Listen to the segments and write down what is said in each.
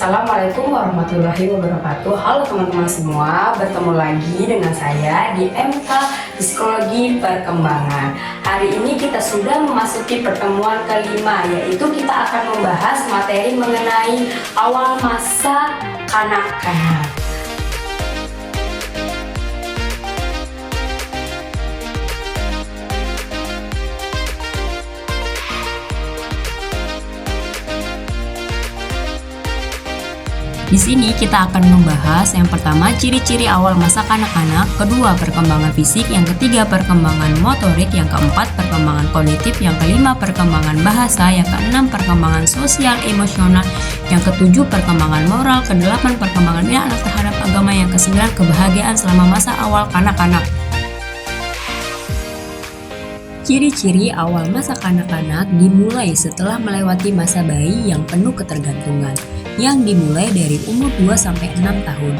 Assalamualaikum warahmatullahi wabarakatuh. Halo teman-teman semua, bertemu lagi dengan saya di MK Psikologi Perkembangan. Hari ini kita sudah memasuki pertemuan kelima, yaitu kita akan membahas materi mengenai awal masa kanak-kanak. Di sini kita akan membahas yang pertama ciri-ciri awal masa kanak-kanak, kedua perkembangan fisik, yang ketiga perkembangan motorik, yang keempat perkembangan kognitif, yang kelima perkembangan bahasa, yang keenam perkembangan sosial emosional, yang ketujuh perkembangan moral, kedelapan perkembangan minat anak terhadap agama, yang kesembilan kebahagiaan selama masa awal kanak-kanak. Ciri-ciri awal masa kanak-kanak dimulai setelah melewati masa bayi yang penuh ketergantungan, yang dimulai dari umur 2-6 tahun.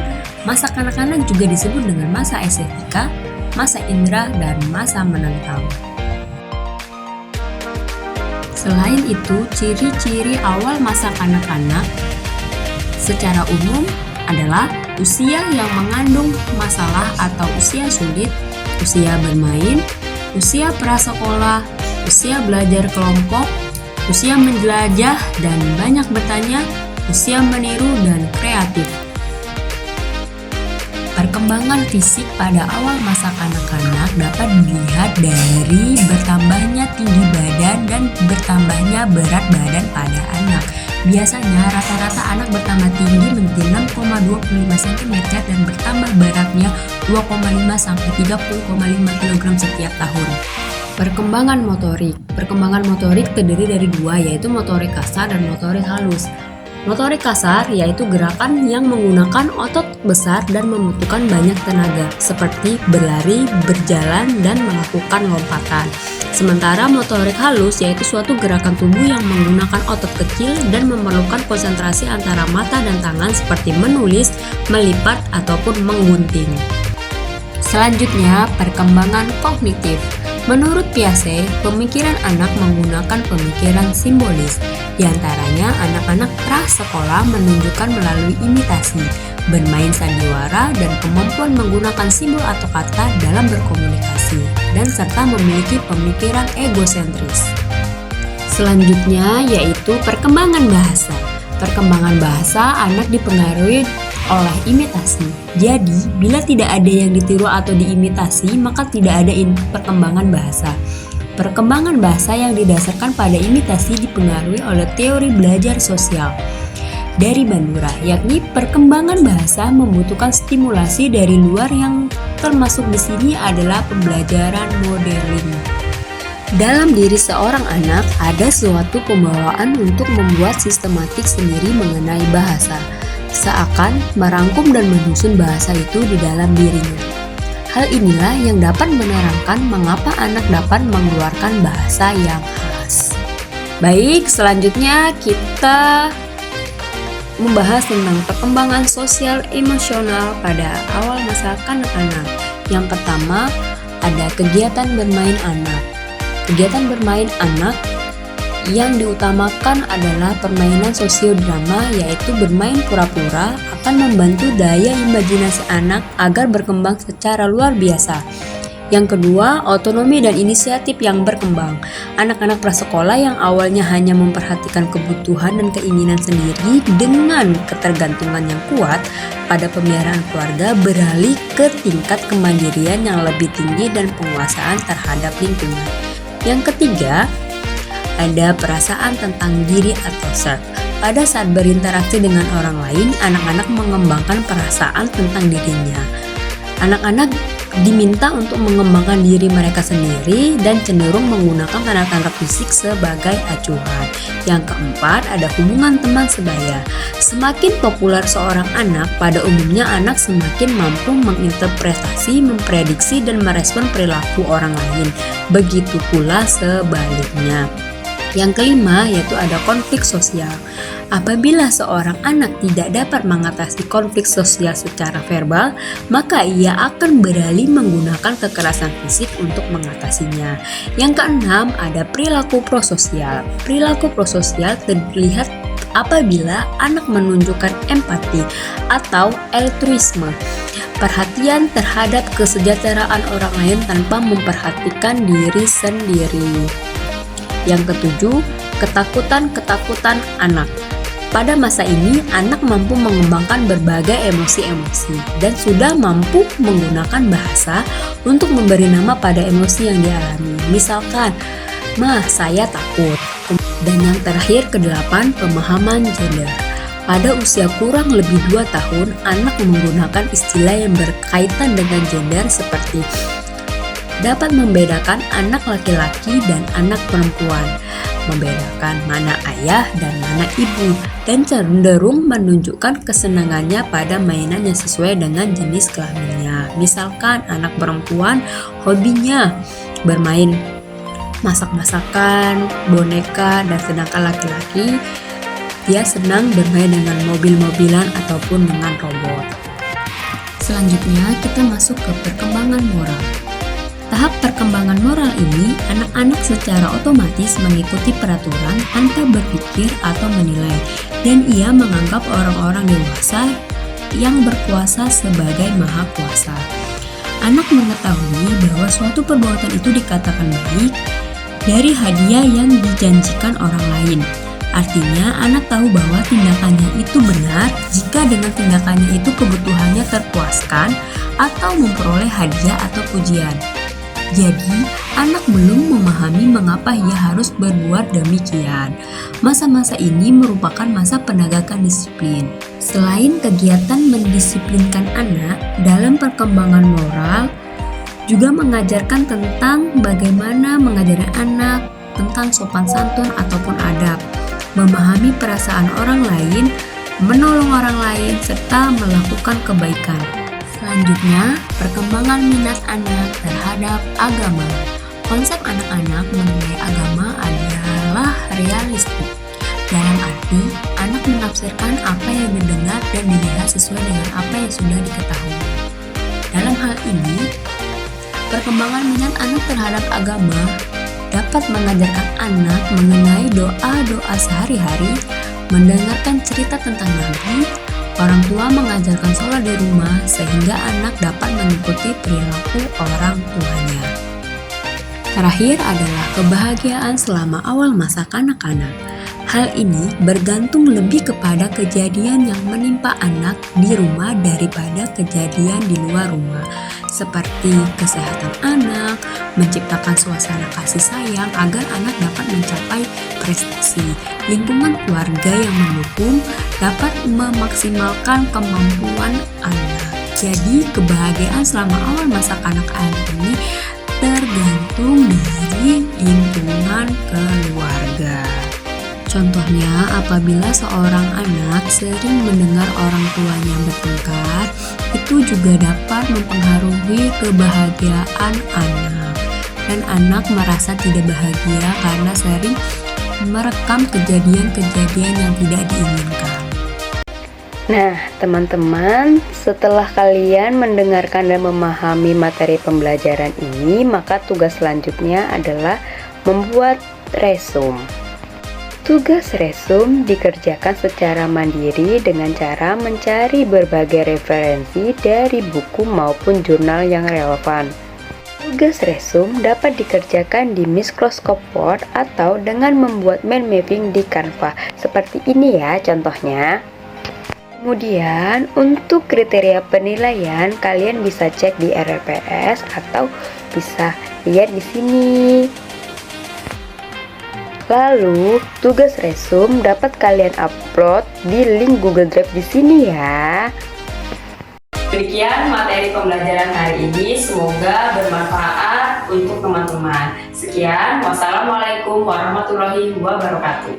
Masa kanak-kanak juga disebut dengan masa estetika, masa indera, dan masa menentang. Selain itu, ciri-ciri awal masa kanak-kanak secara umum adalah usia yang mengandung masalah atau usia sulit, usia bermain, usia prasekolah, usia belajar kelompok, usia menjelajah dan banyak bertanya, usia meniru dan kreatif. Perkembangan fisik pada awal masa kanak-kanak dapat dilihat dari bertambahnya tinggi badan dan bertambahnya berat badan pada anak. Biasanya rata-rata anak bertambah tinggi menjadi 6,25 cm dan bertambah beratnya 2,5 sampai 30,5 kg setiap tahun. Perkembangan motorik. Perkembangan motorik terdiri dari dua, yaitu motorik kasar dan motorik halus. Motorik kasar yaitu gerakan yang menggunakan otot besar dan membutuhkan banyak tenaga, seperti berlari, berjalan, dan melakukan lompatan. Sementara motorik halus yaitu suatu gerakan tubuh yang menggunakan otot kecil dan memerlukan konsentrasi antara mata dan tangan, seperti menulis, melipat, ataupun menggunting. Selanjutnya, perkembangan kognitif. Menurut Piaget, pemikiran anak menggunakan pemikiran simbolis. Di antaranya, anak-anak prasekolah menunjukkan melalui imitasi, bermain sandiwara, dan kemampuan menggunakan simbol atau kata dalam berkomunikasi, dan serta memiliki pemikiran egosentris. Selanjutnya yaitu perkembangan bahasa. Perkembangan bahasa anak dipengaruhi oleh imitasi. Jadi, bila tidak ada yang ditiru atau diimitasi, maka tidak ada perkembangan bahasa. Perkembangan bahasa yang didasarkan pada imitasi dipengaruhi oleh teori belajar sosial dari Bandura, yakni perkembangan bahasa membutuhkan stimulasi dari luar yang termasuk di sini adalah pembelajaran modeling. Dalam diri seorang anak ada suatu pembawaan untuk membuat sistematik sendiri mengenai bahasa, seakan merangkum dan menyusun bahasa itu di dalam dirinya. Hal inilah yang dapat menerangkan mengapa anak dapat mengeluarkan bahasa yang khas. Baik, selanjutnya kita membahas tentang perkembangan sosial emosional pada awal masa kanak-kanak. Yang pertama, ada kegiatan bermain anak. Kegiatan bermain anak yang diutamakan adalah permainan sosiodrama, yaitu bermain pura-pura akan membantu daya imajinasi anak agar berkembang secara luar biasa. Yang kedua, otonomi dan inisiatif yang berkembang. Anak-anak prasekolah yang awalnya hanya memperhatikan kebutuhan dan keinginan sendiri dengan ketergantungan yang kuat pada pemeliharaan keluarga beralih ke tingkat kemandirian yang lebih tinggi dan penguasaan terhadap lingkungan. Yang ketiga, ada perasaan tentang diri atau self. Pada saat berinteraksi dengan orang lain, anak-anak mengembangkan perasaan tentang dirinya. Anak-anak diminta untuk mengembangkan diri mereka sendiri dan cenderung menggunakan tanda-tanda fisik sebagai acuan. Yang keempat, ada hubungan teman sebaya. Semakin populer seorang anak, pada umumnya anak semakin mampu menginterpretasi, memprediksi, dan merespon perilaku orang lain. Begitu pula sebaliknya. Yang kelima, yaitu ada konflik sosial. Apabila seorang anak tidak dapat mengatasi konflik sosial secara verbal, maka ia akan beralih menggunakan kekerasan fisik untuk mengatasinya. Yang keenam, ada perilaku prososial. Perilaku prososial terlihat apabila anak menunjukkan empati atau altruisme, perhatian terhadap kesejahteraan orang lain tanpa memperhatikan diri sendiri. Yang ketujuh, ketakutan anak. Pada masa ini, anak mampu mengembangkan berbagai emosi-emosi dan sudah mampu menggunakan bahasa untuk memberi nama pada emosi yang dialami. Misalkan, "Mah, saya takut." Dan yang terakhir, kedelapan, pemahaman gender. Pada usia kurang lebih 2 tahun, anak menggunakan istilah yang berkaitan dengan gender seperti dapat membedakan anak laki-laki dan anak perempuan, membedakan mana ayah dan mana ibu, dan cenderung menunjukkan kesenangannya pada mainan yang sesuai dengan jenis kelaminnya. Misalkan anak perempuan hobinya bermain masak-masakan, boneka, dan sedangkan laki-laki dia senang bermain dengan mobil-mobilan ataupun dengan robot. Selanjutnya kita masuk ke perkembangan moral. Tahap perkembangan moral ini, anak-anak secara otomatis mengikuti peraturan tanpa berpikir atau menilai, dan ia menganggap orang-orang dewasa yang berkuasa sebagai maha kuasa. Anak mengetahui bahwa suatu perbuatan itu dikatakan baik dari hadiah yang dijanjikan orang lain. Artinya, anak tahu bahwa tindakannya itu benar jika dengan tindakannya itu kebutuhannya terpuaskan atau memperoleh hadiah atau pujian. Jadi, anak belum memahami mengapa ia harus berbuat demikian. Masa-masa ini merupakan masa penegakan disiplin. Selain kegiatan mendisiplinkan anak, dalam perkembangan moral juga mengajarkan tentang bagaimana mengajari anak tentang sopan santun ataupun adab, memahami perasaan orang lain, menolong orang lain, serta melakukan kebaikan. Selanjutnya, perkembangan minat anak terhadap agama. Konsep anak-anak mengenai agama adalah realistik. Dalam arti, anak menafsirkan apa yang didengar dan dilihat sesuai dengan apa yang sudah diketahui. Dalam hal ini, perkembangan minat anak terhadap agama dapat mengajarkan anak mengenai doa-doa sehari-hari, mendengarkan cerita tentang Nabi. Orang tua mengajarkan sholat di rumah sehingga anak dapat mengikuti perilaku orang tuanya. Terakhir adalah kebahagiaan selama awal masa kanak-kanak. Hal ini bergantung lebih kepada kejadian yang menimpa anak di rumah daripada kejadian di luar rumah, seperti kesehatan anak, menciptakan suasana kasih sayang agar anak dapat mencapai prestasi, lingkungan keluarga yang mendukung dapat memaksimalkan kemampuan anak. Jadi, kebahagiaan selama awal masa kanak-kanak ini tergantung dari lingkungan keluarga. Contohnya, apabila seorang anak sering mendengar orang tuanya bertengkar, itu juga dapat mempengaruhi kebahagiaan anak. Dan anak merasa tidak bahagia karena sering merekam kejadian-kejadian yang tidak diinginkan. Nah, teman-teman, setelah kalian mendengarkan dan memahami materi pembelajaran ini, maka tugas selanjutnya adalah membuat resume. Tugas resume dikerjakan secara mandiri dengan cara mencari berbagai referensi dari buku maupun jurnal yang relevan. Tugas resume dapat dikerjakan di Microsoft Word atau dengan membuat mind mapping di Canva. Seperti ini ya contohnya. Kemudian untuk kriteria penilaian kalian bisa cek di RLPS atau bisa lihat di sini. Lalu, tugas resume dapat kalian upload di link Google Drive di sini ya. Demikian materi pembelajaran hari ini, semoga bermanfaat untuk teman-teman. Sekian, wassalamualaikum warahmatullahi wabarakatuh.